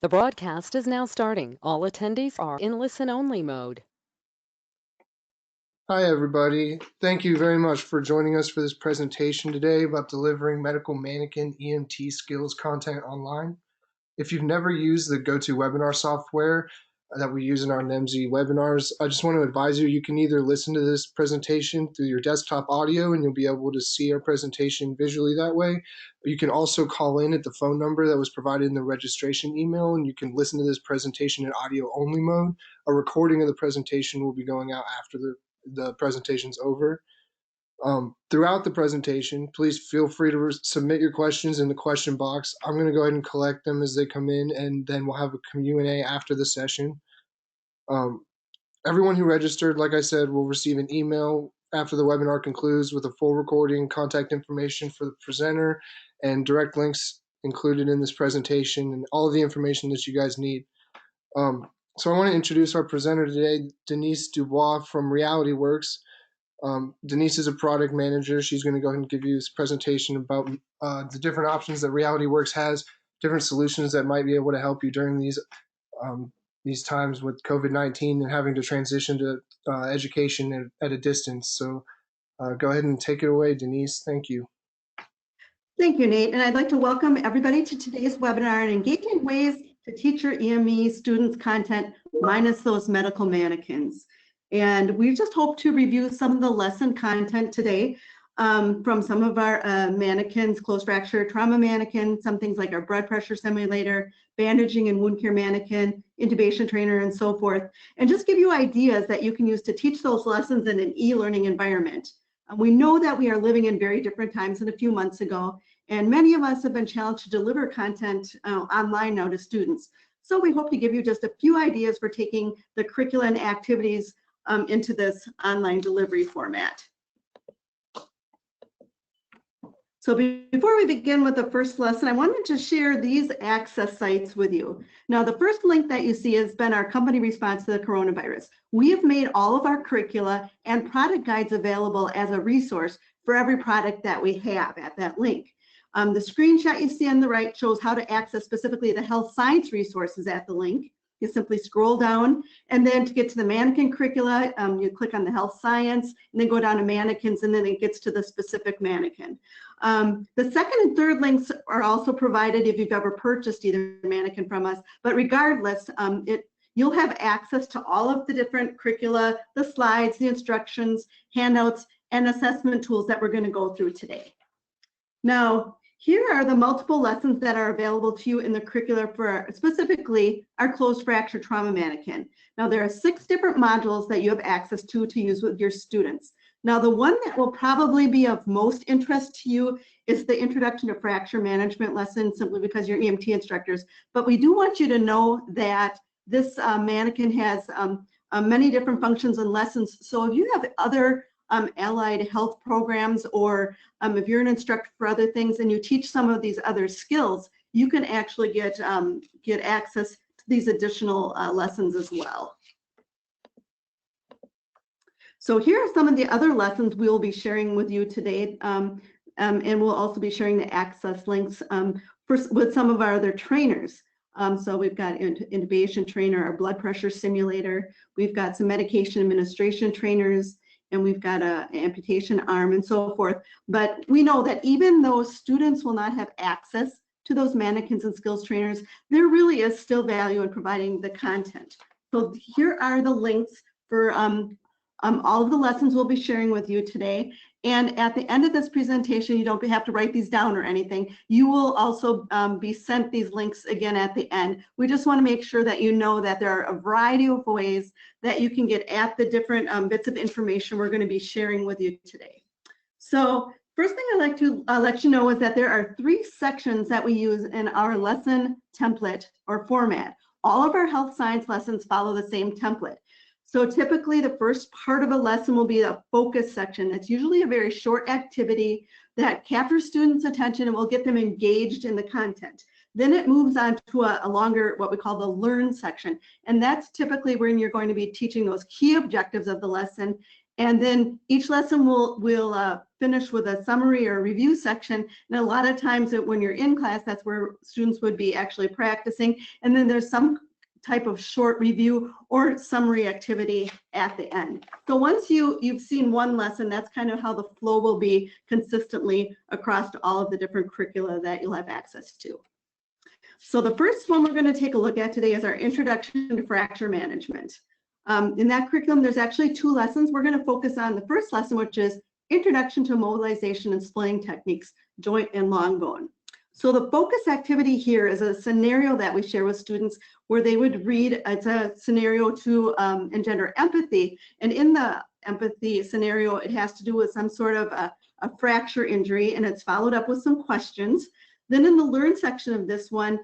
The broadcast is now starting. All attendees are in listen-only mode. Hi, everybody. Thank you very much for joining us for this presentation today about delivering medical mannequin EMT skills content online. If you've never used the GoToWebinar software that we use in our NEMSI webinars, I just want to advise you, you can either listen to this presentation through your desktop audio and you'll be able to see our presentation visually that way. But you can also call in at the phone number that was provided in the registration email and you can listen to this presentation in audio only mode. A recording of the presentation will be going out after the presentation's over. Throughout the presentation, please feel free to submit your questions in the question box. I'm going to go ahead and collect them as they come in, and then we'll have a Q&A after the session. Everyone who registered, like I said, will receive an email after the webinar concludes with a full recording, contact information for the presenter, and direct links included in this presentation, and all of the information that you guys need. So I want to introduce our presenter today, Denise DuBois from Realityworks. Denise is a product manager. She's going to go ahead and give you this presentation about the different options that Realityworks has, different solutions that might be able to help you during these times with COVID-19 and having to transition to education at a distance. So go ahead and take it away, Denise. Thank you. Thank you, Nate. And I'd like to welcome everybody to today's webinar on engaging ways to teach your EME students content minus those medical mannequins. And we just hope to review some of the lesson content today from some of our mannequins, closed fracture trauma mannequin, some things like our blood pressure simulator, bandaging and wound care mannequin, intubation trainer, and so forth. And just give you ideas that you can use to teach those lessons in an e-learning environment. We know that we are living in very different times than a few months ago, and many of us have been challenged to deliver content online now to students. So we hope to give you just a few ideas for taking the curricula and activities into this online delivery format. So before we begin with the first lesson, I wanted to share these access sites with you. Now, the first link that you see has been our company response to the coronavirus. We have made all of our curricula and product guides available as a resource for every product that we have at that link. The screenshot you see on the right shows how to access specifically the health science resources at the link. You simply scroll down, and then to get to the mannequin curricula, you click on the health science, and then go down to mannequins, and then it gets to the specific mannequin. The second and third links are also provided if you've ever purchased either mannequin from us, but regardless, you'll have access to all of the different curricula, the slides, the instructions, handouts, and assessment tools that we're going to go through today. Now, here are the multiple lessons that are available to you in the curricula for specifically our closed fracture trauma mannequin. Now, there are 6 different modules that you have access to use with your students. Now, the one that will probably be of most interest to you is the Introduction to Fracture Management lesson, simply because you're EMT instructors. But we do want you to know that this mannequin has many different functions and lessons. So if you have other allied health programs, or if you're an instructor for other things and you teach some of these other skills, you can actually get access to these additional lessons as well. So here are some of the other lessons we will be sharing with you today, and we'll also be sharing the access links with some of our other trainers. So we've got intubation trainer, our blood pressure simulator, we've got some medication administration trainers, and we've got an amputation arm and so forth. But we know that even though students will not have access to those mannequins and skills trainers, there really is still value in providing the content. So here are the links for all of the lessons we'll be sharing with you today. And at the end of this presentation, you don't have to write these down or anything. You will also be sent these links again at the end. We just want to make sure that you know that there are a variety of ways that you can get at the different bits of information we're going to be sharing with you today. So first thing I'd like to let you know is that there are 3 sections that we use in our lesson template or format. All of our health science lessons follow the same template. So typically the first part of a lesson will be a focus section. That's usually a very short activity that captures students' attention and will get them engaged in the content. Then it moves on to a longer, what we call the learn section. And that's typically when you're going to be teaching those key objectives of the lesson And then each lesson will finish with a summary or review section. And a lot of times when you're in class, that's where students would be actually practicing. And then there's some type of short review or summary activity at the end. So once you've seen one lesson, that's kind of how the flow will be consistently across all of the different curricula that you'll have access to. So the first one we're going to take a look at today is our Introduction to Fracture Management. In that curriculum, there's actually 2 lessons. We're going to focus on the first lesson, which is Introduction to Immobilization and Splinting Techniques, Joint and Long Bone. So the focus activity here is a scenario that we share with students where they would read. It's a scenario to engender empathy. And in the empathy scenario, it has to do with some sort of a fracture injury, and it's followed up with some questions. Then in the Learn section of this one,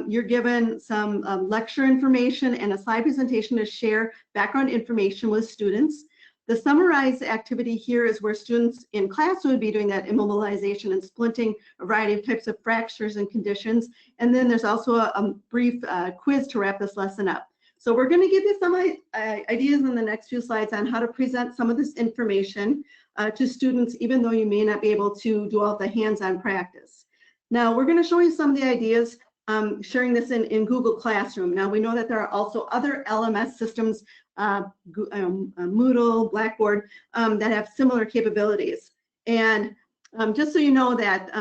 you're given some lecture information and a slide presentation to share background information with students. The summarized activity here is where students in class would be doing that immobilization and splinting, a variety of types of fractures and conditions. And then there's also a brief quiz to wrap this lesson up. So we're going to give you some ideas in the next few slides on how to present some of this information to students, even though you may not be able to do all the hands-on practice. Now we're going to show you some of the ideas, sharing this in Google Classroom. Now we know that there are also other LMS systems, Moodle, Blackboard, that have similar capabilities. And just so you know that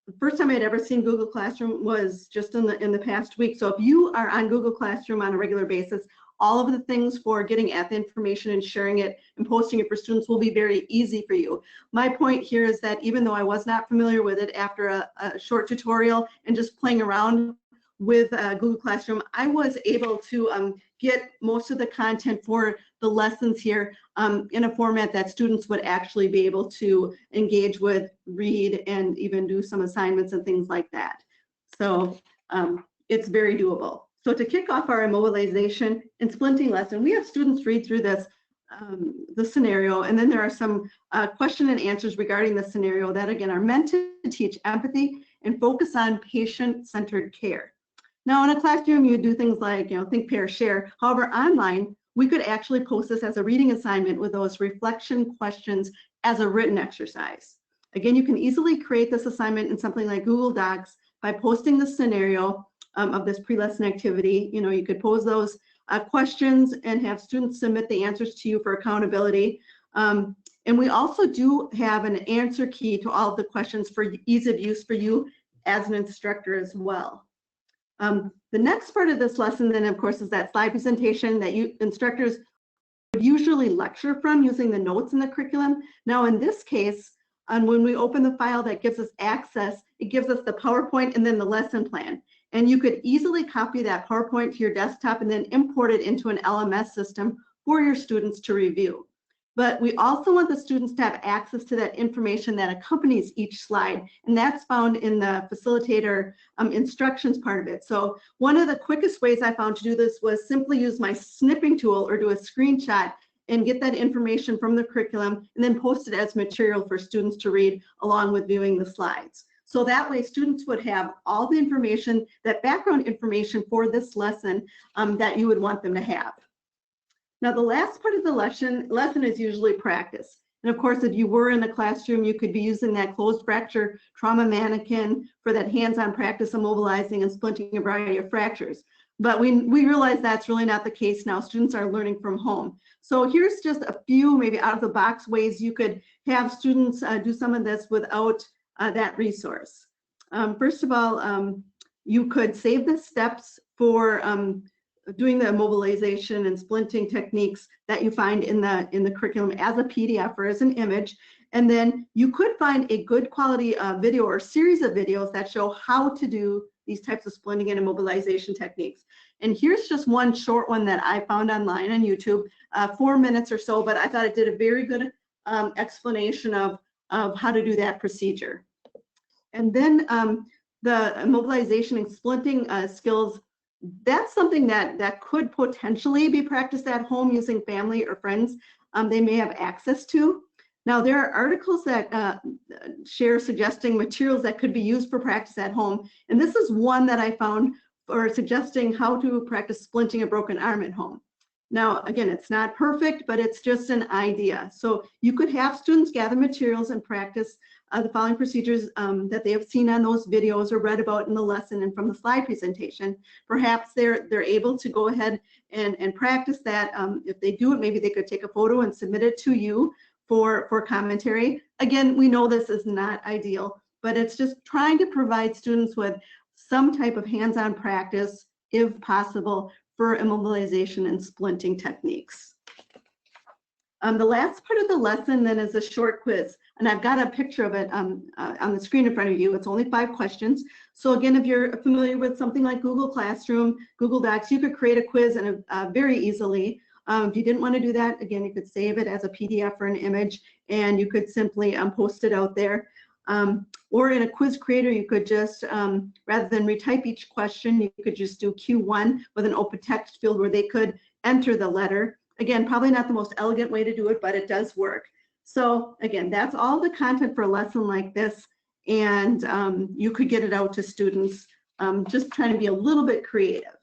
the first time I had ever seen Google Classroom was just in the past week. So if you are on Google Classroom on a regular basis, all of the things for getting at the information and sharing it and posting it for students will be very easy for you. My point here is that even though I was not familiar with it after a short tutorial and just playing around with Google Classroom, I was able to get most of the content for the lessons here in a format that students would actually be able to engage with, read, and even do some assignments and things like that. So it's very doable. So to kick off our immobilization and splinting lesson, we have students read through this, the scenario, and then there are some question and answers regarding the scenario that again are meant to teach empathy and focus on patient-centered care. Now in a classroom, you do things like, think, pair, share. However, online, we could actually post this as a reading assignment with those reflection questions as a written exercise. Again, you can easily create this assignment in something like Google Docs by posting the scenario of this pre-lesson activity. You could pose those questions and have students submit the answers to you for accountability. And we also do have an answer key to all of the questions for ease of use for you as an instructor as well. The next part of this lesson then, of course, is that slide presentation that you instructors would usually lecture from using the notes in the curriculum. Now in this case, when we open the file that gives us access, it gives us the PowerPoint and then the lesson plan. And you could easily copy that PowerPoint to your desktop and then import it into an LMS system for your students to review. But we also want the students to have access to that information that accompanies each slide, and that's found in the facilitator instructions part of it. So one of the quickest ways I found to do this was simply use my snipping tool or do a screenshot and get that information from the curriculum and then post it as material for students to read along with viewing the slides. So that way students would have all the information, that background information for this lesson that you would want them to have. Now the last part of the lesson is usually practice. And of course, if you were in a classroom, you could be using that closed fracture trauma manikin for that hands-on practice immobilizing and splinting a variety of fractures. But we realize that's really not the case now. Students are learning from home. So here's just a few maybe out of the box ways you could have students do some of this without that resource. First of all, you could save the steps for doing the immobilization and splinting techniques that you find in the curriculum as a PDF or as an image. And then you could find a good quality video or series of videos that show how to do these types of splinting and immobilization techniques. And here's just one short one that I found online on YouTube, 4 minutes or so, but I thought it did a very good explanation of how to do that procedure. And then the immobilization and splinting skills, that's something that could potentially be practiced at home using family or friends they may have access to. Now there are articles that share suggesting materials that could be used for practice at home. And this is one that I found for suggesting how to practice splinting a broken arm at home. Now, again, it's not perfect, but it's just an idea. So you could have students gather materials and practice the following procedures that they have seen on those videos or read about in the lesson and from the slide presentation. Perhaps they're able to go ahead and practice that. If they do it, maybe they could take a photo and submit it to you for commentary. Again, we know this is not ideal, but it's just trying to provide students with some type of hands-on practice, if possible, for immobilization and splinting techniques. The last part of the lesson then is a short quiz, and I've got a picture of it on the screen in front of you. It's only 5 questions. So again, if you're familiar with something like Google Classroom, Google Docs, you could create a quiz and very easily. If you didn't want to do that, again, you could save it as a PDF or an image, and you could simply post it out there. Or in a quiz creator, you could just, rather than retype each question, you could just do Q1 with an open text field where they could enter the letter. Again, probably not the most elegant way to do it, but it does work. So again, that's all the content for a lesson like this, and you could get it out to students, just trying to be a little bit creative.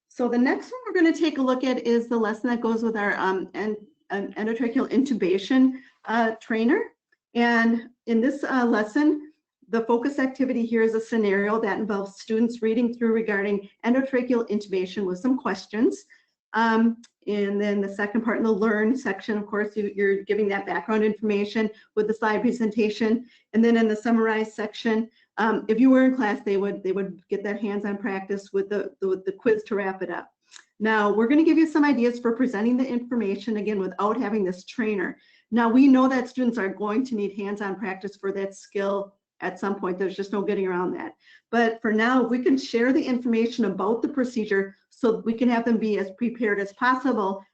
So the next one we're going to take a look at is the lesson that goes with our endotracheal intubation trainer. And in this lesson, the focus activity here is a scenario that involves students reading through regarding endotracheal intubation with some questions. And then the second part in the learn section, of course, you're giving that background information with the slide presentation. And then in the summarize section, if you were in class, they would get that hands-on practice with the quiz to wrap it up. Now, we're going to give you some ideas for presenting the information, again, without having this trainer. Now, we know that students are going to need hands-on practice for that skill at some point. There's just no getting around that. But for now, we can share the information about the procedure so we can have them be as prepared as possible,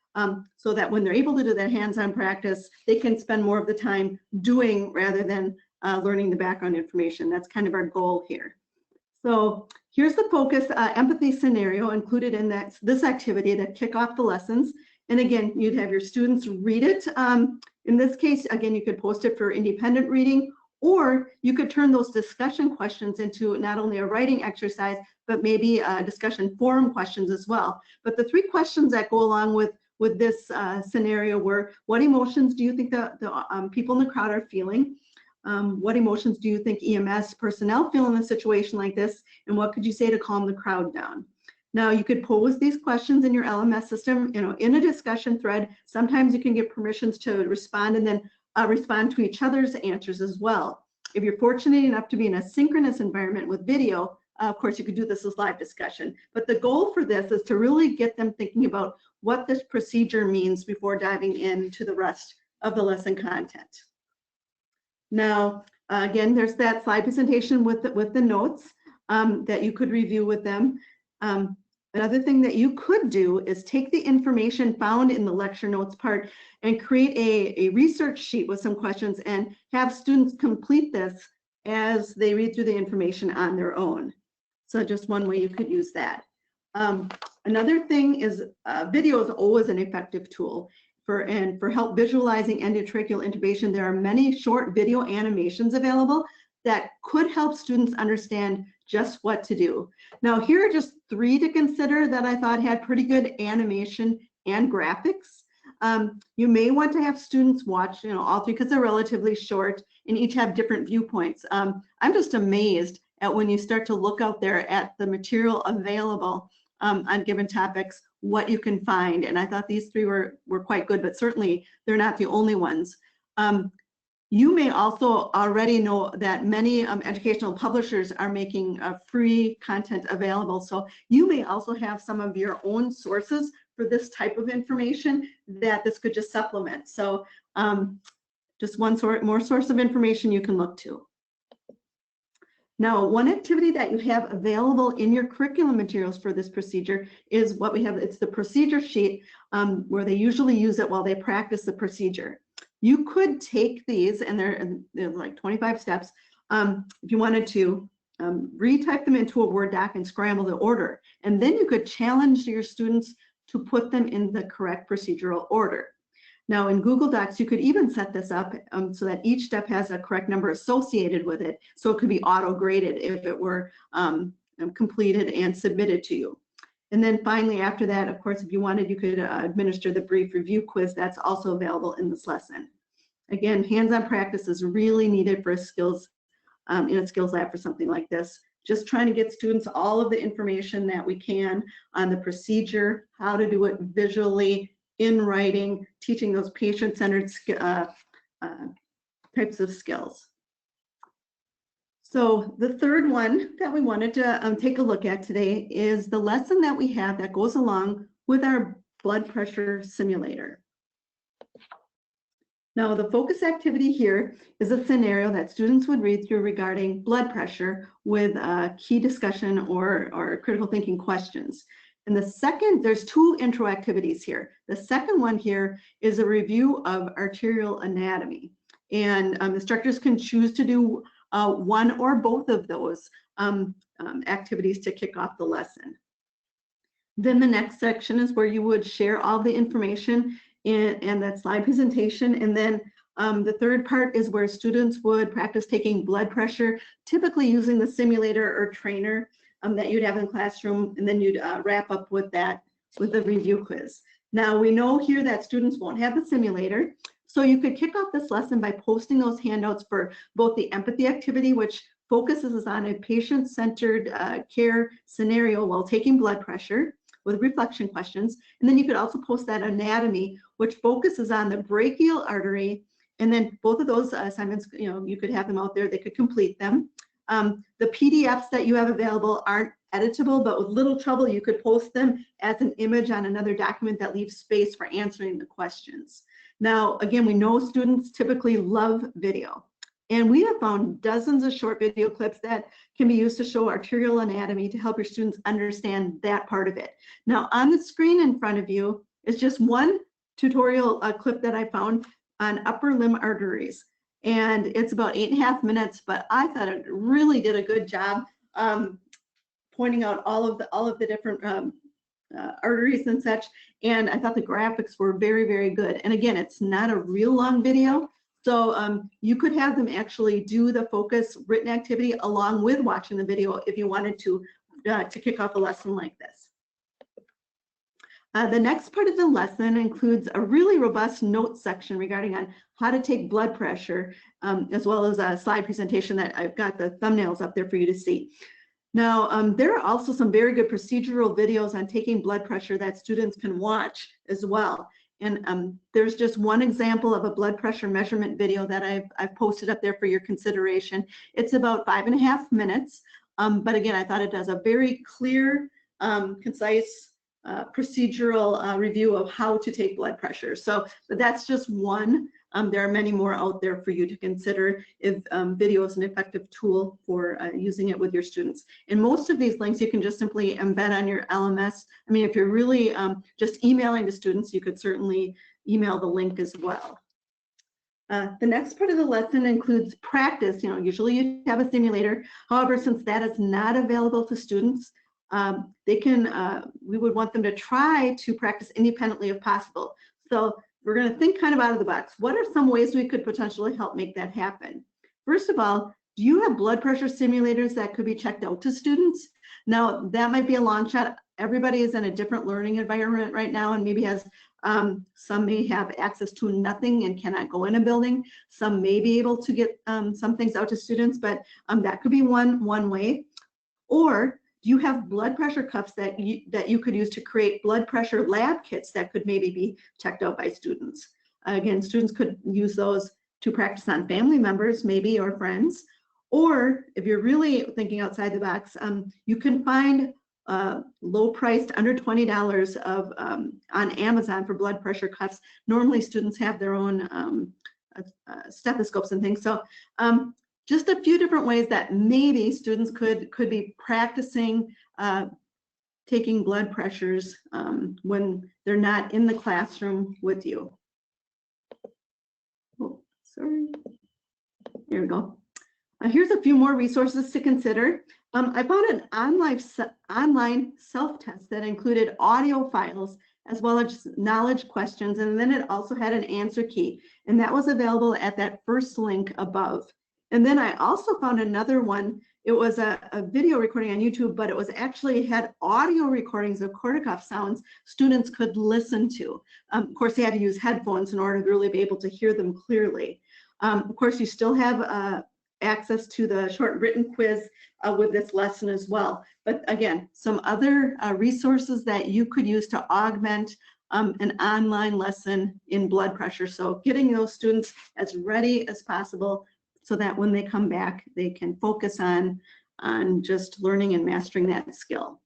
so that when they're able to do that hands-on practice, they can spend more of the time doing rather than learning the background information. That's kind of our goal here. So here's the focus empathy scenario included in this activity that kick off the lessons. And again, you'd have your students read it. In this case, again, you could post it for independent reading, or you could turn those discussion questions into not only a writing exercise, but maybe discussion forum questions as well. But the 3 questions that go along with this scenario were, what emotions do you think the people in the crowd are feeling? What emotions do you think EMS personnel feel in a situation like this? And what could you say to calm the crowd down? Now, you could pose these questions in your LMS system, in a discussion thread. Sometimes you can get permissions to respond and then respond to each other's answers as well. If you're fortunate enough to be in a synchronous environment with video, of course, you could do this as live discussion. But the goal for this is to really get them thinking about what this procedure means before diving into the rest of the lesson content. Now, again, there's that slide presentation with the notes that you could review with them. Another thing that you could do is take the information found in the lecture notes part and create a research sheet with some questions and have students complete this as they read through the information on their own. So just one way you could use that. Another thing is video is always an effective tool for help visualizing endotracheal intubation. There are many short video animations available that could help students understand just what to do. Now, here are just 3 to consider that I thought had pretty good animation and graphics. You may want to have students watch, all 3 because they're relatively short and each have different viewpoints. I'm just amazed at when you start to look out there at the material available on given topics, what you can find. And I thought these 3 were quite good, but certainly they're not the only ones. You may also already know that many educational publishers are making free content available. So you may also have some of your own sources for this type of information that this could just supplement. So just one more source of information you can look to. Now, one activity that you have available in your curriculum materials for this procedure is what we have. It's the procedure sheet where they usually use it while they practice the procedure. You could take these, and they're like 25 steps, if you wanted to retype them into a Word doc and scramble the order. And then you could challenge your students to put them in the correct procedural order. Now, in Google Docs, you could even set this up so that each step has a correct number associated with it. So it could be auto-graded if it were completed and submitted to you. And then finally, after that, of course, if you wanted, you could administer the brief review quiz. That's also available in this lesson. Again, hands-on practice is really needed for a skills, in a skills lab for something like this. Just trying to get students all of the information that we can on the procedure, how to do it visually, in writing, teaching those patient-centered types of skills. So the third one that we wanted to take a look at today is the lesson that we have that goes along with our blood pressure simulator. Now, the focus activity here is a scenario that students would read through regarding blood pressure with key discussion or critical thinking questions. And the second, there's two intro activities here. The second one here is a review of arterial anatomy. And instructors can choose to do one or both of those activities to kick off the lesson. Then the next section is where you would share all the information in that slide presentation. And then the third part is where students would practice taking blood pressure, typically using the simulator or trainer that you'd have in the classroom. And then you'd wrap up with that with a review quiz. Now we know here that students won't have the simulator. So you could kick off this lesson by posting those handouts for both the empathy activity, which focuses on a patient-centered care scenario while taking blood pressure with reflection questions. And then you could also post that anatomy, which focuses on the brachial artery. And then both of those assignments, you could have them out there, they could complete them. The PDFs that you have available aren't editable, but with little trouble, you could post them as an image on another document that leaves space for answering the questions. Now, again, we know students typically love video, and we have found dozens of short video clips that can be used to show arterial anatomy to help your students understand that part of it. Now, on the screen in front of you is just one tutorial clip that I found on upper limb arteries, and it's about 8.5 minutes, but I thought it really did a good job pointing out all of the different arteries and such, and I thought the graphics were very, very good. And again, it's not a real long video, so you could have them actually do the focus written activity along with watching the video if you wanted to kick off a lesson like this. The next part of the lesson includes a really robust notes section regarding on how to take blood pressure, as well as a slide presentation that I've got the thumbnails up there for you to see. Now, there are also some very good procedural videos on taking blood pressure that students can watch as well. And there's just one example of a blood pressure measurement video that I've posted up there for your consideration. It's about 5.5 minutes, but again, I thought it does a very clear, concise, procedural review of how to take blood pressure. So, but that's just one. There are many more out there for you to consider if video is an effective tool for using it with your students. And most of these links you can just simply embed on your LMS. I mean, if you're really just emailing to students, you could certainly email the link as well. The next part of the lesson includes practice. Usually you have a simulator. However, since that is not available to students, we would want them to try to practice independently if possible. So we're going to think kind of out of the box. What are some ways we could potentially help make that happen? First of all, do you have blood pressure simulators that could be checked out to students? Now, that might be a long shot. Everybody is in a different learning environment right now, and maybe has some may have access to nothing and cannot go in a building. Some may be able to get some things out to students, but that could be one way. Or do you have blood pressure cuffs that you could use to create blood pressure lab kits that could maybe be checked out by students? Again, students could use those to practice on family members, maybe, or friends. Or if you're really thinking outside the box, you can find low-priced, under $20 of on Amazon for blood pressure cuffs. Normally, students have their own stethoscopes and things. So just a few different ways that maybe students could be practicing taking blood pressures when they're not in the classroom with you. Oh, sorry. Here we go. Here's a few more resources to consider. I found an online self-test that included audio files as well as knowledge questions, and then it also had an answer key, and that was available at that first link above. And then I also found another one. it was a video recording on YouTube, but it was actually had audio recordings of Korsakoff sounds students could listen to. Of course, they had to use headphones in order to really be able to hear them clearly. Of course, you still have access to the short written quiz with this lesson as well. But again, some other resources that you could use to augment an online lesson in blood pressure. So getting those students as ready as possible so that when they come back, they can focus on just learning and mastering that skill.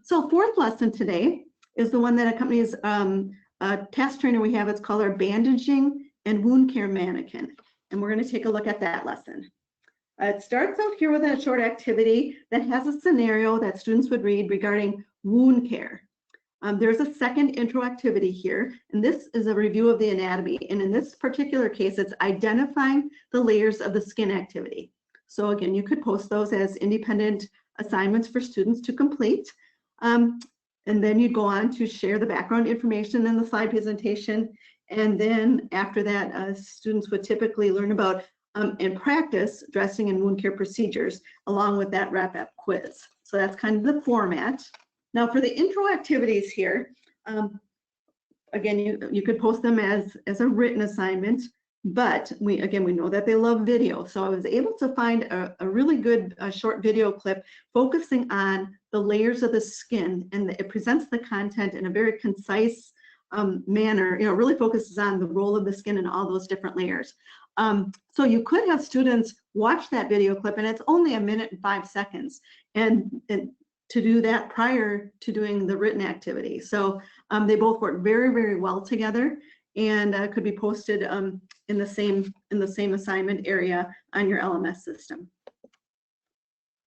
So fourth lesson today is the one that accompanies a task trainer we have. It's called our Bandaging and Wound Care Manikin. And we're going to take a look at that lesson. It starts out here with a short activity that has a scenario that students would read regarding wound care. There's a second intro activity here, and this is a review of the anatomy. And in this particular case, it's identifying the layers of the skin activity. So again, you could post those as independent assignments for students to complete. And then you'd go on to share the background information in the slide presentation. And then after that, students would typically learn about and practice dressing and wound care procedures along with that wrap-up quiz. So that's kind of the format. Now for the intro activities here, again, you could post them as a written assignment, but we know that they love video. So I was able to find a really good short video clip focusing on the layers of the skin, and it presents the content in a very concise manner. You know, really focuses on the role of the skin and all those different layers. So you could have students watch that video clip, and it's only 1 minute and 5 seconds, and to do that prior to doing the written activity. So they both work very, very well together, and could be posted in the same assignment area on your LMS system.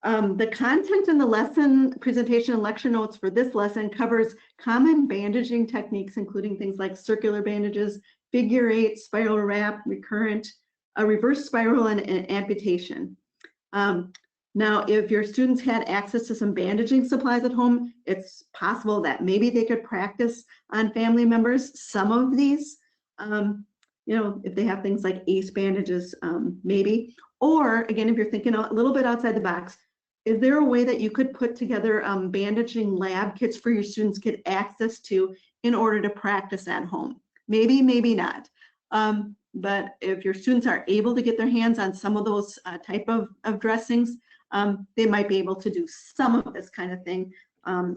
The content in the lesson presentation and lecture notes for this lesson covers common bandaging techniques, including things like circular bandages, figure 8, spiral wrap, recurrent, reverse spiral, and amputation. Now, if your students had access to some bandaging supplies at home, it's possible that maybe they could practice on family members some of these. You know, if they have things like ACE bandages, maybe. Or again, if you're thinking a little bit outside the box, is there a way that you could put together bandaging lab kits for your students to get access to in order to practice at home? Maybe, maybe not. But if your students are able to get their hands on some of those type of dressings, they might be able to do some of this kind of thing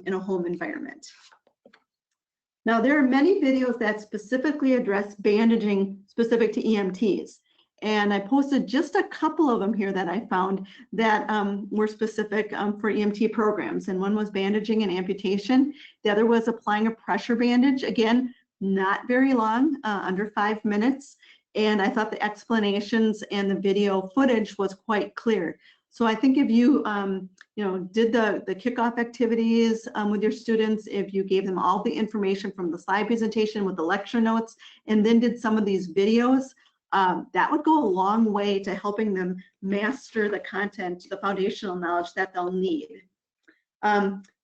in a home environment. Now, there are many videos that specifically address bandaging specific to EMTs. And I posted just a couple of them here that I found that were specific for EMT programs. And one was bandaging and amputation. The other was applying a pressure bandage. Again, not very long, under 5 minutes. And I thought the explanations and the video footage was quite clear. So I think if you, did the kickoff activities with your students, if you gave them all the information from the slide presentation with the lecture notes, and then did some of these videos, that would go a long way to helping them master the content, the foundational knowledge that they'll need.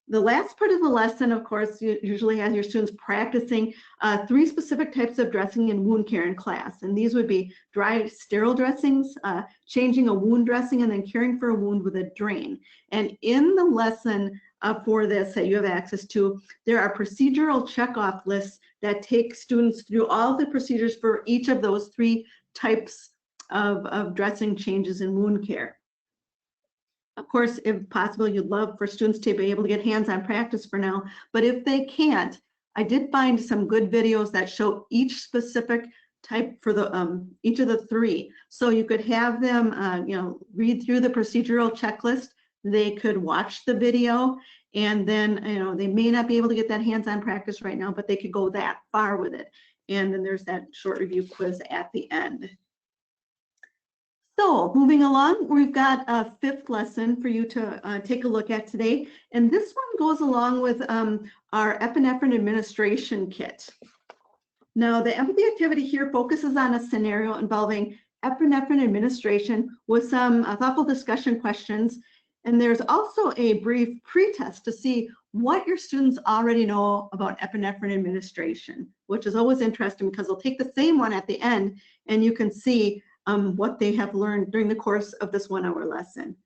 The last part of the lesson, of course, usually has your students practicing 3 specific types of dressing and wound care in class. And these would be dry, sterile dressings, changing a wound dressing, and then caring for a wound with a drain. And in the lesson for this that you have access to, there are procedural checkoff lists that take students through all the procedures for each of those 3 types of dressing changes in wound care. Of course, if possible, you'd love for students to be able to get hands-on practice for now, but if they can't, I did find some good videos that show each specific type for the each of the 3. So you could have them, read through the procedural checklist. They could watch the video, and then, they may not be able to get that hands-on practice right now, but they could go that far with it. And then there's that short review quiz at the end. So moving along, we've got a 5th lesson for you to take a look at today. And this one goes along with our Epinephrine Administration kit. Now, the empathy activity here focuses on a scenario involving epinephrine administration with some thoughtful discussion questions. And there's also a brief pretest to see what your students already know about epinephrine administration, which is always interesting because they'll take the same one at the end and you can see what they have learned during the course of this 1-hour lesson.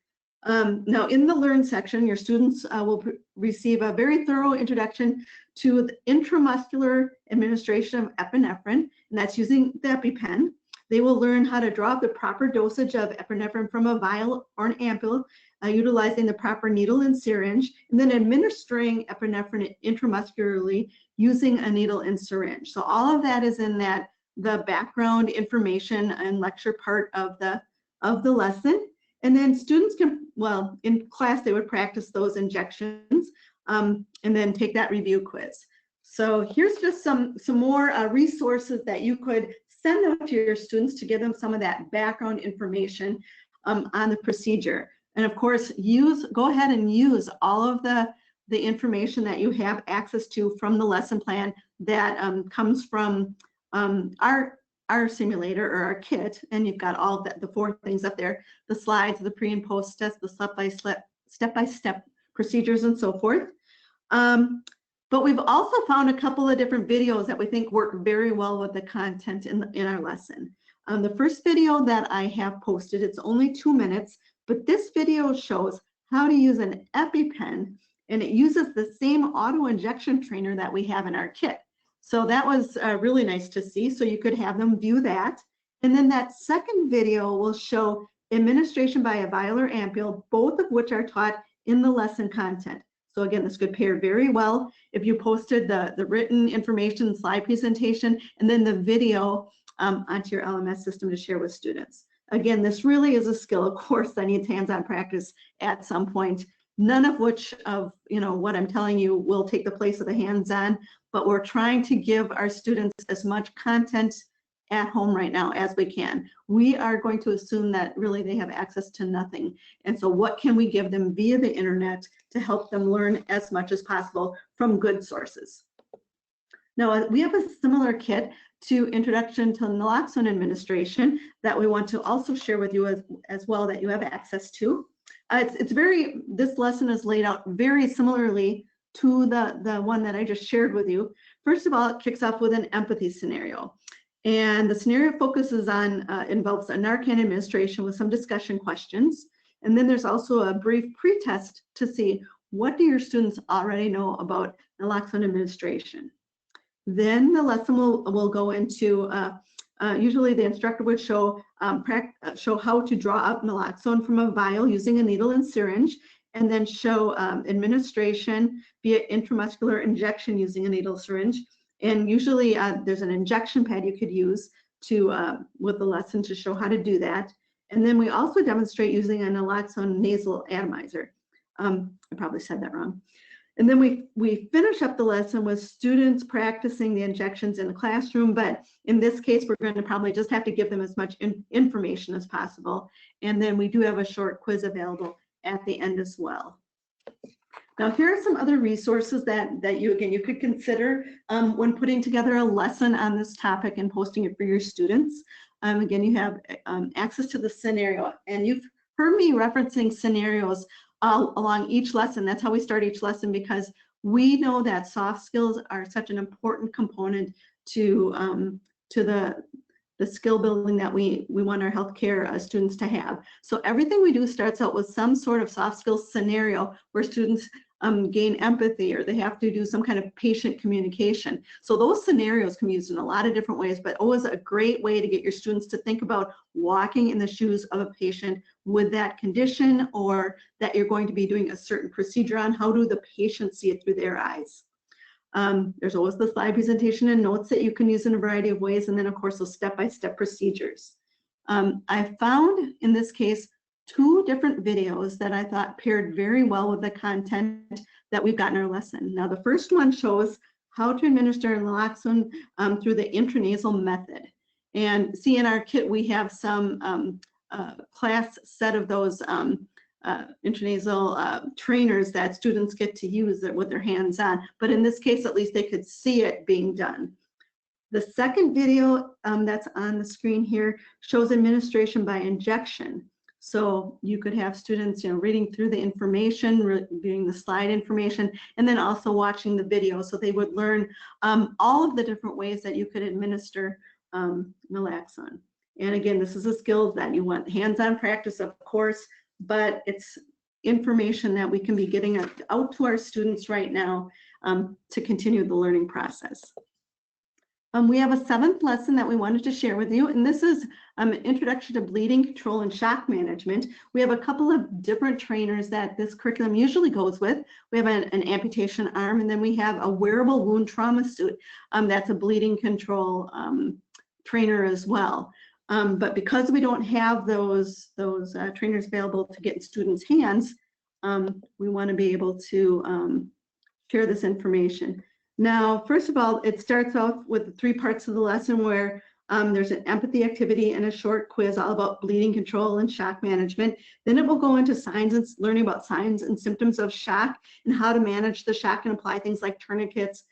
Now, in the Learn section, your students will receive a very thorough introduction to the intramuscular administration of epinephrine, and that's using the EpiPen. They will learn how to draw up the proper dosage of epinephrine from a vial or an ampoule, utilizing the proper needle and syringe, and then administering epinephrine intramuscularly using a needle and syringe. So all of that is in the background information and lecture part of the lesson. And then students can, well, in class, they would practice those injections and then take that review quiz. So here's just some more resources that you could send out to your students to give them some of that background information on the procedure. And of course, go ahead and use all of the information that you have access to from the lesson plan that comes from our simulator or our kit, and you've got all the 4 things up there, the slides, the pre and post tests, the step-by-step procedures, and so forth. But we've also found a couple of different videos that we think work very well with the content in our lesson. The first video that I have posted, it's only 2 minutes, but this video shows how to use an EpiPen, and it uses the same auto injection trainer that we have in our kit. So that was really nice to see. So you could have them view that. And then that second video will show administration by a vial or ampoule, both of which are taught in the lesson content. So again, this could pair very well if you posted the written information slide presentation and then the video onto your LMS system to share with students. Again, this really is a skill, of course, that needs hands-on practice at some point. None of which of what I'm telling you will take the place of the hands-on, but we're trying to give our students as much content at home right now as we can. We are going to assume that really they have access to nothing. And so what can we give them via the internet to help them learn as much as possible from good sources? Now, we have a similar kit to Introduction to Naloxone Administration that we want to also share with you as well, that you have access to. This lesson is laid out very similarly to the one that I just shared with you. First of all, it kicks off with an empathy scenario. And the scenario focuses on, involves a Narcan administration with some discussion questions. And then there's also a brief pre-test to see what do your students already know about naloxone administration. Then the lesson will go into, usually the instructor would show how to draw up naloxone from a vial using a needle and syringe, and then show administration via intramuscular injection using a needle syringe. And usually there's an injection pad you could use with the lesson to show how to do that. And then we also demonstrate using a naloxone nasal atomizer. I probably said that wrong. And then we finish up the lesson with students practicing the injections in the classroom, but in this case, we're going to probably just have to give them as much information as possible. And then we do have a short quiz available at the end as well. Now, here are some other resources that you could consider when putting together a lesson on this topic and posting it for your students. Again, you have access to the scenario, and you've heard me referencing scenarios along each lesson. That's how we start each lesson, because we know that soft skills are such an important component to the skill building that we want our healthcare students to have. So everything we do starts out with some sort of soft skills scenario where students gain empathy, or they have to do some kind of patient communication. So those scenarios can be used in a lot of different ways, but always a great way to get your students to think about walking in the shoes of a patient with that condition, or that you're going to be doing a certain procedure on. How do the patient see it through their eyes? There's always the slide presentation and notes that you can use in a variety of ways, and then of course those step-by-step procedures. I found in this case 2 different videos that I thought paired very well with the content that we've got in our lesson. Now, the first one shows how to administer naloxone through the intranasal method. And see, in our kit, we have some class set of those intranasal trainers that students get to use with their hands on. But in this case, at least they could see it being done. The second video that's on the screen here shows administration by injection. So you could have students, reading through the information, reviewing the slide information, and then also watching the video. So they would learn all of the different ways that you could administer naloxone. And again, this is a skill that you want hands-on practice, of course, but it's information that we can be getting out to our students right now to continue the learning process. We have a 7th lesson that we wanted to share with you, and this is an introduction to bleeding control and shock management. We have a couple of different trainers that this curriculum usually goes with. We have an amputation arm, and then we have a wearable wound trauma suit that's a bleeding control trainer as well. But because we don't have those trainers available to get in students' hands, we want to be able to share this information. Now, first of all, it starts off with the 3 parts of the lesson where there's an empathy activity and a short quiz all about bleeding control and shock management. Then it will go into learning about signs and symptoms of shock and how to manage the shock and apply things like tourniquets,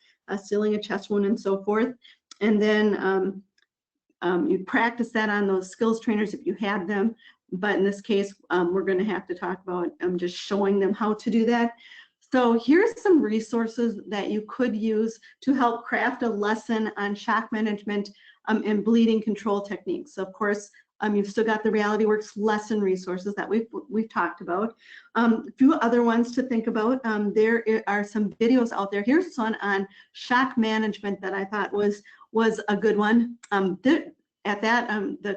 sealing a chest wound, and so forth. And then you practice that on those skills trainers if you have them. But in this case, we're going to have to talk about just showing them how to do that. So here's some resources that you could use to help craft a lesson on shock management and bleeding control techniques. So of course, you've still got the Realityworks lesson resources that we've talked about. A few other ones to think about. There are some videos out there. Here's one on shock management that I thought was a good one. The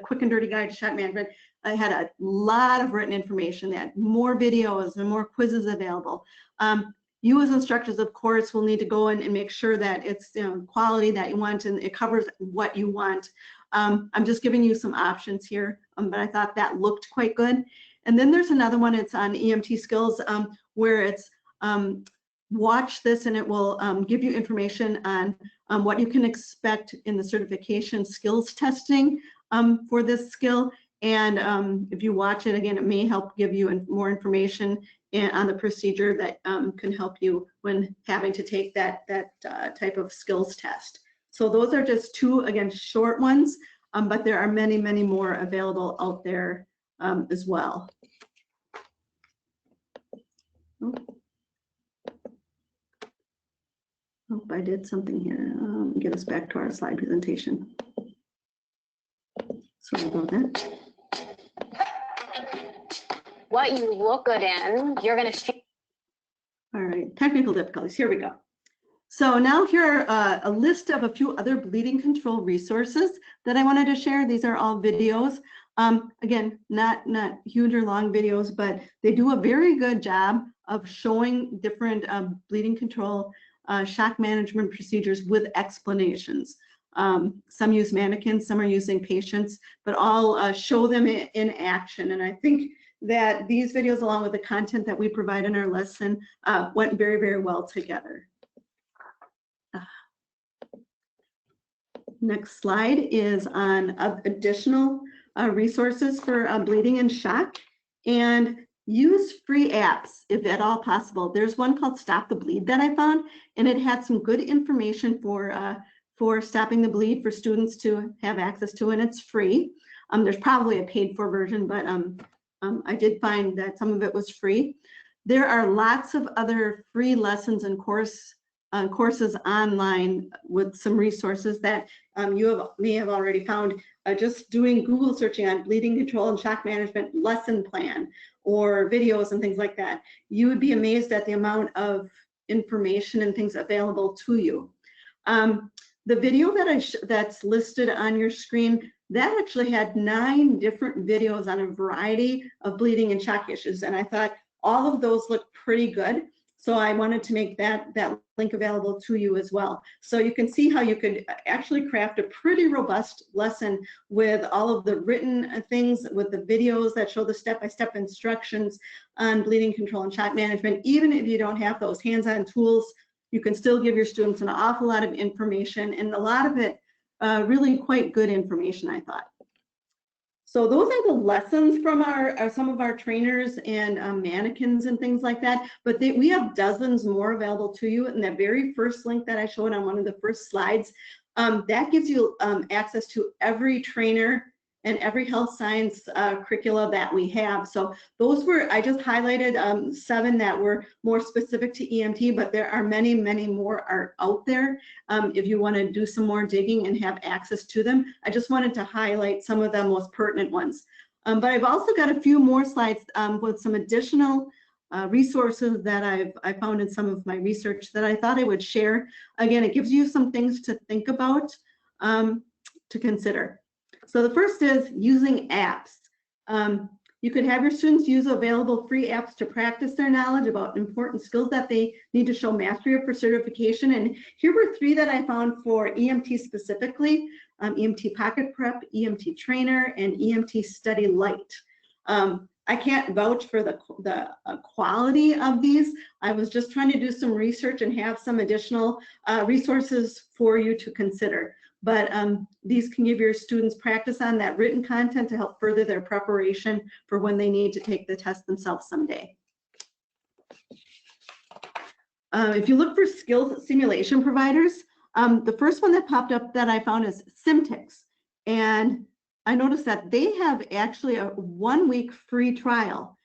Quick and Dirty Guide to Shock Management, I had a lot of written information. They had more videos and more quizzes available. You as instructors, of course, will need to go in and make sure that it's quality that you want and it covers what you want. I'm just giving you some options here, but I thought that looked quite good. And then there's another one, it's on EMT skills, where it's watch this and it will give you information on what you can expect in the certification skills testing for this skill. And if you watch it again, it may help give you more information on the procedure that can help you when having to take that type of skills test. So those are just 2, again, short ones, but there are many, many more available out there as well. Hope I did something here. Get us back to our slide presentation. Sorry about that. What you look good in, you're going to. All right, technical difficulties. Here we go. So now here are a list of a few other bleeding control resources that I wanted to share. These are all videos. Again, not huge or long videos, but they do a very good job of showing different bleeding control shock management procedures with explanations. Some use mannequins, some are using patients, but all show them in action. And I think that these videos, along with the content that we provide in our lesson, went very, very well together. Next slide is on additional resources for bleeding and shock. And use free apps if at all possible. There's one called Stop the Bleed that I found, and it had some good information for stopping the bleed for students to have access to, and it's free. There's probably a paid for version, but I did find that some of it was free. There are lots of other free lessons and courses online with some resources that may have already found. Just doing Google searching on bleeding control and shock management lesson plan or videos and things like that, you would be amazed at the amount of information and things available to you. The video that's listed on your screen, that actually had 9 different videos on a variety of bleeding and shock issues, and I thought all of those looked pretty good. So I wanted to make that link available to you as well. So you can see how you could actually craft a pretty robust lesson with all of the written things, with the videos that show the step-by-step instructions on bleeding control and shock management. Even if you don't have those hands-on tools, you can still give your students an awful lot of information, and a lot of it really quite good information, I thought. So those are the lessons from some of our trainers and mannequins and things like that. But we have dozens more available to you. And that very first link that I showed on one of the first slides, that gives you access to every trainer and every health science curricula that we have. So those I just highlighted 7 that were more specific to EMT, but there are many, many more out there if you want to do some more digging and have access to them. I just wanted to highlight some of the most pertinent ones. But I've also got a few more slides with some additional resources that I found in some of my research that I thought I would share. Again, it gives you some things to think about, to consider. So the first is using apps. You could have your students use available free apps to practice their knowledge about important skills that they need to show mastery of for certification. And here were 3 that I found for EMT specifically: EMT Pocket Prep, EMT Trainer, and EMT Study Light. I can't vouch for the quality of these. I was just trying to do some research and have some additional resources for you to consider. But these can give your students practice on that written content to help further their preparation for when they need to take the test themselves someday. If you look for skills simulation providers, the first one that popped up that I found is Simtix. And I noticed that they have actually a 1-week free trial.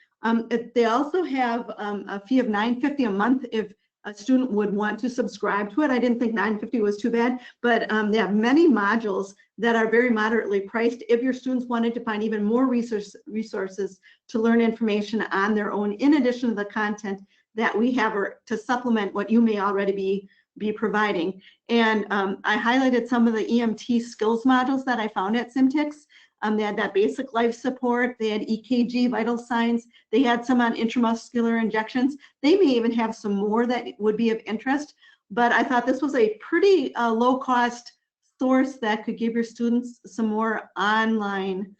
They also have a fee of $9.50 a month if a student would want to subscribe to it. I didn't think $9.50 was too bad, but they have many modules that are very moderately priced if your students wanted to find even more resources to learn information on their own, in addition to the content that we have, or to supplement what you may already be providing. And I highlighted some of the EMT skills modules that I found at Simtix. They had that basic life support, they had EKG, vital signs, they had some on intramuscular injections. They may even have some more that would be of interest, but I thought this was a pretty low cost source that could give your students some more online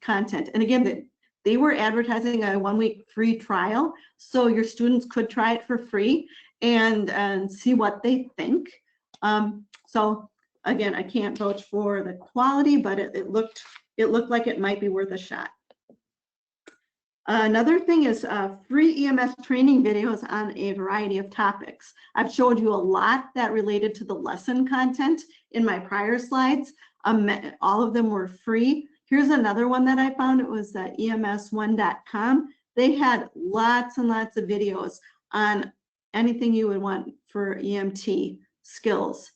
content. And again, they were advertising a 1-week free trial, so your students could try it for free and see what they think. So again, I can't vouch for the quality, but it looked like it might be worth a shot. Another thing is free EMS training videos on a variety of topics. I've showed you a lot that related to the lesson content in my prior slides. All of them were free. Here's another one that I found. It was EMS1.com. They had lots and lots of videos on anything you would want for EMT skills.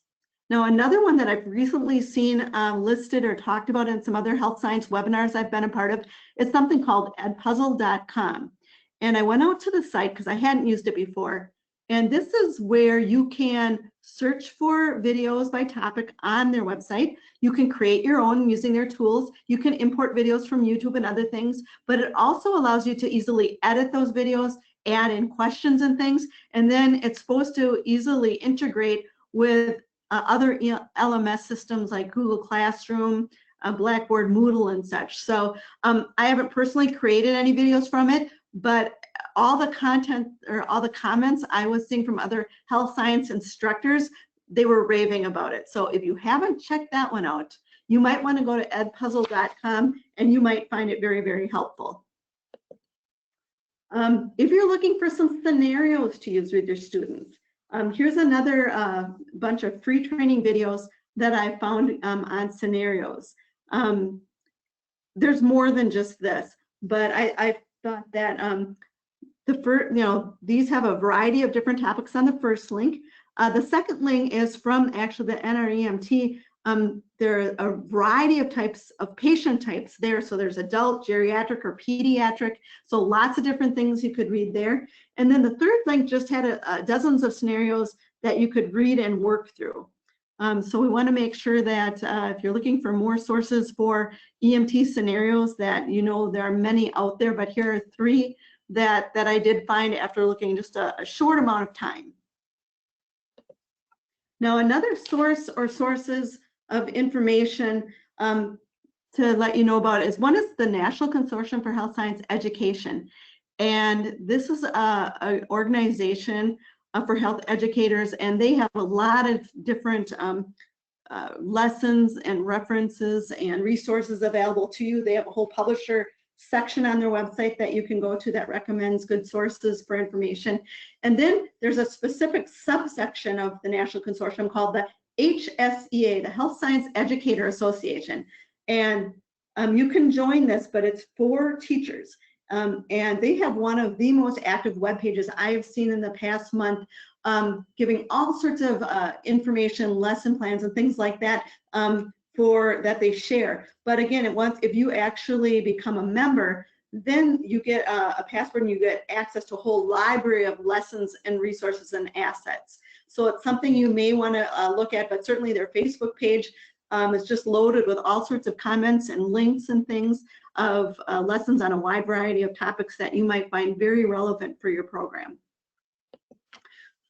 Now, another one that I've recently seen listed or talked about in some other health science webinars I've been a part of is something called edpuzzle.com. And I went out to the site because I hadn't used it before. And this is where you can search for videos by topic on their website. You can create your own using their tools. You can import videos from YouTube and other things, but it also allows you to easily edit those videos, add in questions and things, and then it's supposed to easily integrate with other LMS systems like Google Classroom, Blackboard, Moodle, and such. So I haven't personally created any videos from it, but all the content or all the comments I was seeing from other health science instructors, they were raving about it. So if you haven't checked that one out, you might want to go to edpuzzle.com and you might find it very, very helpful. If you're looking for some scenarios to use with your students, here's another bunch of free training videos that I found on scenarios. There's more than just this, but I thought that these have a variety of different topics on the first link. The second link is from actually the NREMT. There are a variety of types of patient types there. So there's adult, geriatric, or pediatric. So lots of different things you could read there. And then the third link just had dozens of scenarios that you could read and work through. So we want to make sure that if you're looking for more sources for EMT scenarios, that you know there are many out there, but here are 3 that I did find after looking just a short amount of time. Now, another source or sources of information to let you know about is one is the National Consortium for Health Science Education. And this is an organization for health educators, and they have a lot of different lessons and references and resources available to you. They have a whole publisher section on their website that you can go to that recommends good sources for information. And then there's a specific subsection of the National Consortium called the HSEA, the Health Science Educator Association. And you can join this, but it's for teachers. And they have one of the most active web pages I have seen in the past month, giving all sorts of information, lesson plans, and things like that that they share. But again, if you actually become a member, then you get a password and you get access to a whole library of lessons and resources and assets. So it's something you may want to look at, but certainly their Facebook page is just loaded with all sorts of comments and links and things of lessons on a wide variety of topics that you might find very relevant for your program.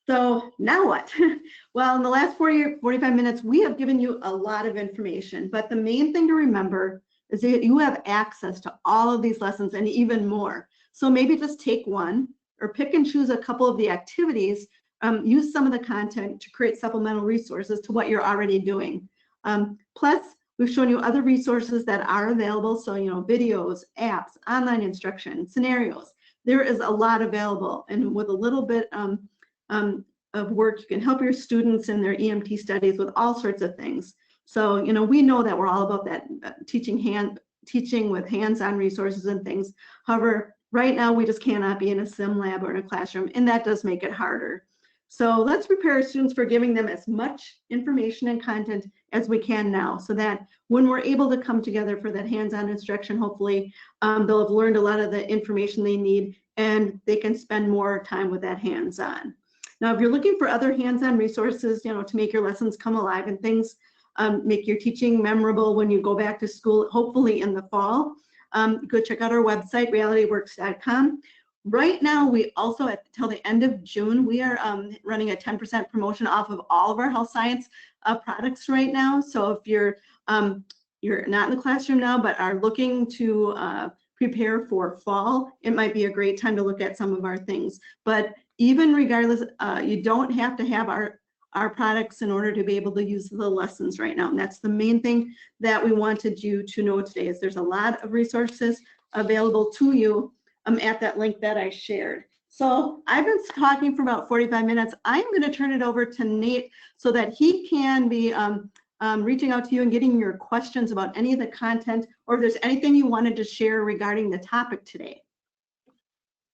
So now what? Well, in the last 45 minutes, we have given you a lot of information, but the main thing to remember is that you have access to all of these lessons and even more. So maybe just take one or pick and choose a couple of the activities, use some of the content to create supplemental resources to what you're already doing. Plus, we've shown you other resources that are available. So, you know, videos, apps, online instruction, scenarios. There is a lot available, and with a little bit of work, you can help your students in their EMT studies with all sorts of things. So, you know, we know that we're all about that teaching with hands-on resources and things. However, right now we just cannot be in a sim lab or in a classroom, and that does make it harder. So let's prepare our students for giving them as much information and content as we can now, so that when we're able to come together for that hands-on instruction, hopefully they'll have learned a lot of the information they need and they can spend more time with that hands-on. Now, if you're looking for other hands-on resources, you know, to make your lessons come alive and things, make your teaching memorable when you go back to school, hopefully in the fall, go check out our website, realityworks.com. Right now, we also, till the end of June, we are running a 10% promotion off of all of our health science products right now. So if you're not in the classroom now, but are looking to prepare for fall, it might be a great time to look at some of our things. But even regardless, you don't have to have our products in order to be able to use the lessons right now. And that's the main thing that we wanted you to know today, is there's a lot of resources available to you at that link that I shared. So I've been talking for about 45 minutes. I'm going to turn it over to Nate so that he can be reaching out to you and getting your questions about any of the content, or if there's anything you wanted to share regarding the topic today.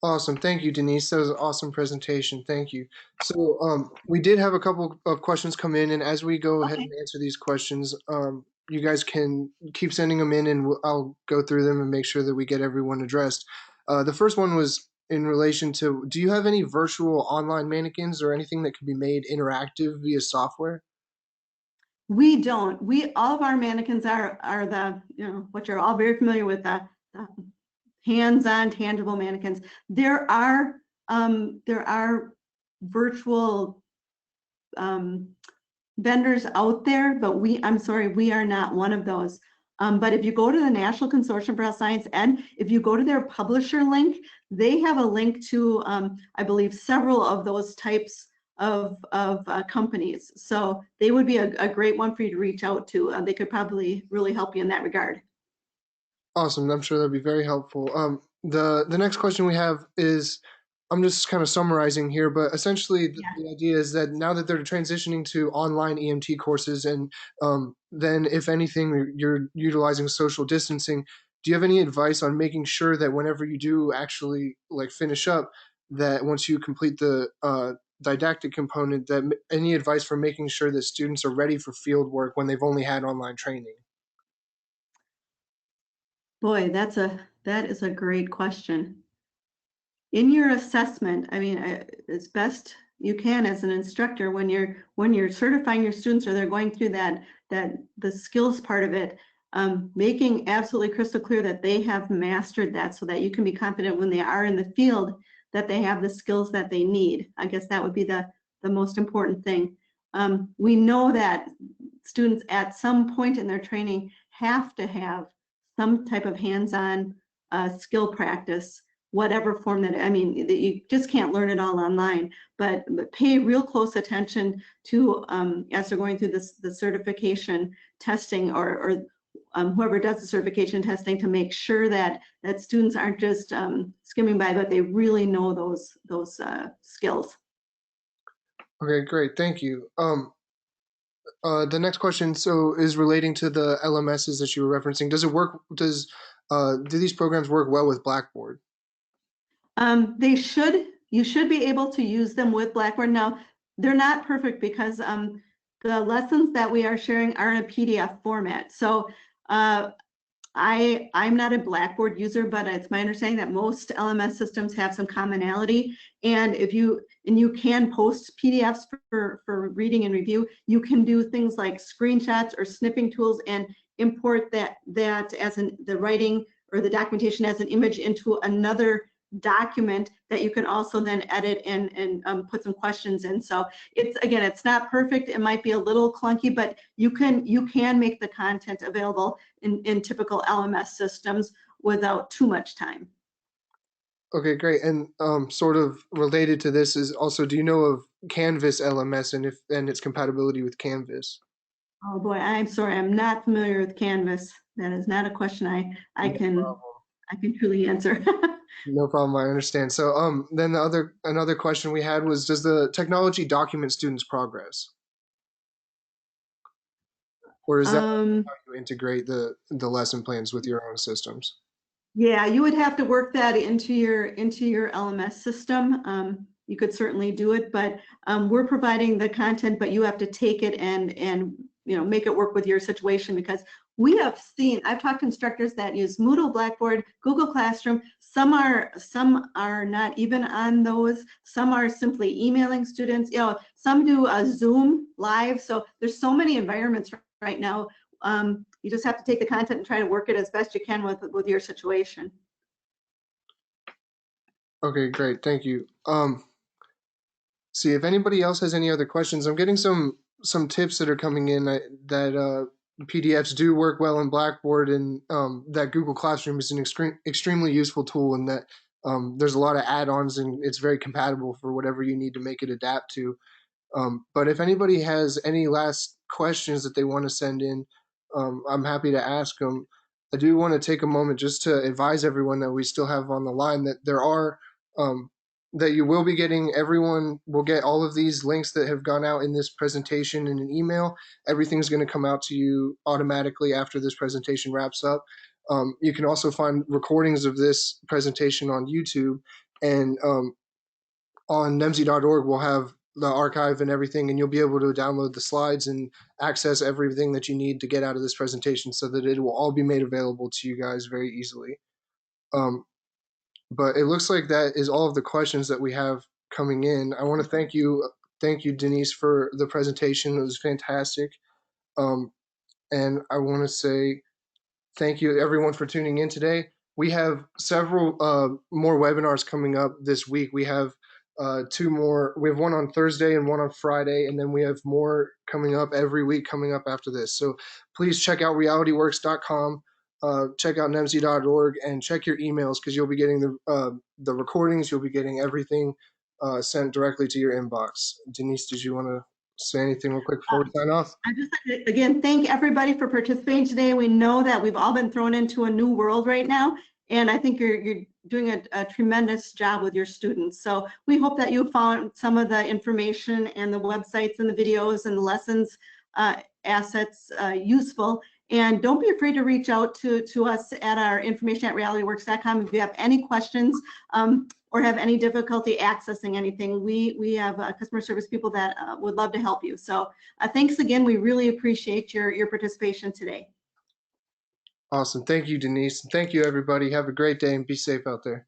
Awesome. Thank you, Denise. That was an awesome presentation. Thank you. So we did have a couple of questions come in, and as we go ahead and answer these questions, you guys can keep sending them in, and I'll go through them and make sure that we get everyone addressed. The first one was in relation to, do you have any virtual online mannequins or anything that could be made interactive via software? We don't. All of our mannequins are the, you know, what you're all very familiar with, the hands-on tangible mannequins. There are virtual vendors out there, but I'm sorry, we are not one of those. But if you go to the National Consortium for Health Science Ed, if you go to their publisher link, they have a link to, I believe, several of those types of companies. So they would be a great one for you to reach out to. They could probably really help you in that regard. Awesome. I'm sure that'd be very helpful. The next question we have is, I'm just kind of summarizing here, but essentially the idea is that now that they're transitioning to online EMT courses, and then if anything, you're utilizing social distancing, do you have any advice on making sure that whenever you do actually like finish up, that once you complete the didactic component, that any advice for making sure that students are ready for field work when they've only had online training? Boy, that is a great question. In your assessment, I mean, as best you can as an instructor, when you're certifying your students or they're going through the skills part of it, making absolutely crystal clear that they have mastered that, so that you can be confident when they are in the field that they have the skills that they need. I guess that would be the most important thing. We know that students at some point in their training have to have some type of hands-on skill practice, whatever form that, I mean, you just can't learn it all online, but pay real close attention to, as they're going through the certification testing, or whoever does the certification testing, to make sure that students aren't just skimming by, but they really know those skills. Okay, great. Thank you. The next question is relating to the LMSs that you were referencing. Does it work? Do these programs work well with Blackboard? They should. You should be able to use them with Blackboard. Now, they're not perfect because the lessons that we are sharing are in a PDF format. So I'm not a Blackboard user, but it's my understanding that most LMS systems have some commonality. And you can post PDFs for reading and review. You can do things like screenshots or snipping tools and import that as the writing or the documentation as an image into another document that you can also then edit and put some questions in. So it's not perfect. It might be a little clunky, but you can make the content available in typical LMS systems without too much time. Okay, great. And sort of related to this is also, do you know of Canvas LMS and its compatibility with Canvas? Oh boy, I'm sorry, I'm not familiar with Canvas. That is not a question I can truly answer. No problem, I understand. So then another question we had was, does the technology document students' progress? Or is that how you integrate the lesson plans with your own systems? Yeah, you would have to work that into your LMS system. You could certainly do it, but we're providing the content, but you have to take it and make it work with your situation, because I've talked to instructors that use Moodle, Blackboard, Google Classroom. Some are not even on those. Some are simply emailing students. Some do a Zoom live. So there's so many environments right now. You just have to take the content and try to work it as best you can with your situation. Okay, great, thank you. See if anybody else has any other questions. I'm getting some tips that are coming in that PDFs do work well in Blackboard, and that Google Classroom is an extremely useful tool, and that there's a lot of add-ons and it's very compatible for whatever you need to make it adapt to. But if anybody has any last questions that they want to send in, I'm happy to ask them. I do want to take a moment just to advise everyone that we still have on the line that there are that you will be getting, everyone will get all of these links that have gone out in this presentation in an email. Everything's going to come out to you automatically after this presentation wraps up. You can also find recordings of this presentation on YouTube, and on nemsi.org we'll have the archive and everything, and you'll be able to download the slides and access everything that you need to get out of this presentation, so that it will all be made available to you guys very easily. But it looks like that is all of the questions that we have coming in. I want to thank you, Denise, for the presentation. It was fantastic. And I want to say thank you, everyone, for tuning in today. We have several more webinars coming up this week. We have two more. We have one on Thursday and one on Friday, and then we have more coming up every week coming up after this. So please check out realityworks.com. Check out nemsi.org and check your emails, because you'll be getting the recordings. You'll be getting everything sent directly to your inbox. Denise, did you want to say anything real quick before we sign off? I just like to, again, thank everybody for participating today. We know that we've all been thrown into a new world right now, and I think you're doing a tremendous job with your students. So we hope that you found some of the information and the websites and the videos and the lessons assets useful. And don't be afraid to reach out to us at our information@realityworks.com if you have any questions or have any difficulty accessing anything. We have customer service people that would love to help you. So thanks again. We really appreciate your participation today. Awesome. Thank you, Denise. Thank you, everybody. Have a great day and be safe out there.